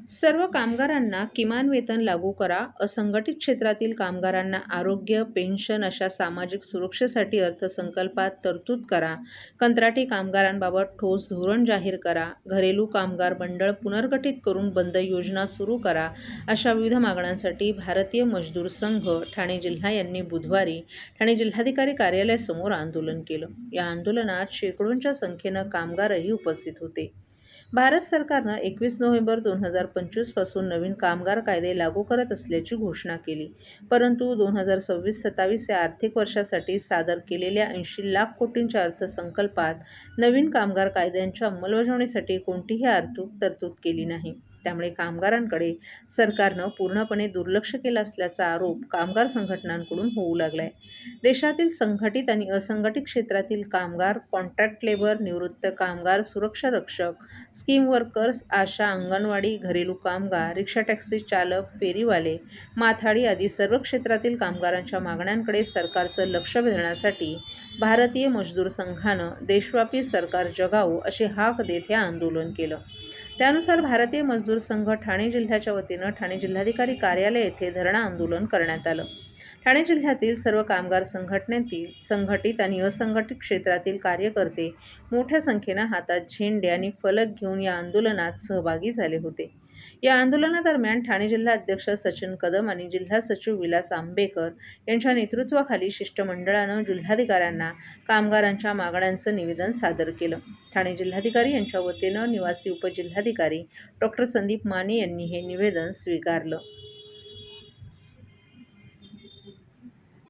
सर्व कामगारांना किमान वेतन लागू करा. असंघटित क्षेत्रातील कामगारांना आरोग्य, पेन्शन अशा सामाजिक सुरक्षेसाठी अर्थसंकल्पात तरतूद करा. कंत्राटी कामगारांबाबत ठोस धोरण जाहीर करा. घरेलू कामगार मंडळ पुनर्गठित करून बंद योजना सुरू करा. अशा विविध मागण्यांसाठी भारतीय मजदूर संघ, ठाणे जिल्हा यांनी बुधवारी ठाणे जिल्हाधिकारी कार्यालयासमोर आंदोलन केलं. या आंदोलनात शेकडोंच्या संख्येनं कामगारही उपस्थित होते. भारत सरकारनं 21 नोव्हेंबर 2025 पासून नवीन कामगार कायदे लागू करत असल्याची घोषणा केली. परंतु 2026-27 या आर्थिक वर्षासाठी सादर केलेल्या 80 लाख कोटींच्या अर्थसंकल्पात नवीन कामगार कायद्यांच्या अंमलबजावणीसाठी कोणतीही आर्थिक तरतूद केली नाही. त्यामुळे कामगारांकडे सरकारनं पूर्णपणे दुर्लक्ष केलं असल्याचा आरोप कामगार संघटनांकडून होऊ लागलाय. देशातील संघटित आणि असंघटित क्षेत्रातील कामगार, कॉन्ट्रॅक्ट लेबर, निवृत्त कामगार, सुरक्षा रक्षक, स्कीम वर्कर्स, आशा, अंगणवाडी, घरेलू कामगार, रिक्षा टॅक्सी चालक, फेरीवाले, माथाडी आदी सर्व क्षेत्रातील कामगारांच्या मागण्यांकडे सरकारचं लक्ष वेधण्यासाठी भारतीय मजदूर संघानं देशव्यापी सरकार जगावं अशी हाक देत हे आंदोलन केलं. त्यानुसार भारतीय मजदूर संघ ठाणे जिल्ह्याच्या वतीनं ठाणे जिल्हाधिकारी कार्यालय येथे धरणं आंदोलन करण्यात आलं. ठाणे जिल्ह्यातील सर्व कामगार संघटनेतील संघटित आणि असंघटित क्षेत्रातील कार्यकर्ते मोठ्या संख्येनं हातात झेंडे आणि फलक घेऊन या आंदोलनात सहभागी झाले होते. या आंदोलनादरम्यान ठाणे जिल्हा अध्यक्ष सचिन कदम आणि जिल्हा सचिव विलास आंबेकर यांच्या नेतृत्वाखाली शिष्टमंडळानं जिल्हाधिकाऱ्यांना कामगारांच्या मागण्यांचं निवेदन सादर केलं. ठाणे जिल्हाधिकारी यांच्या वतीनं निवासी उपजिल्हाधिकारी डॉ. संदीप माने यांनी हे निवेदन स्वीकारलं.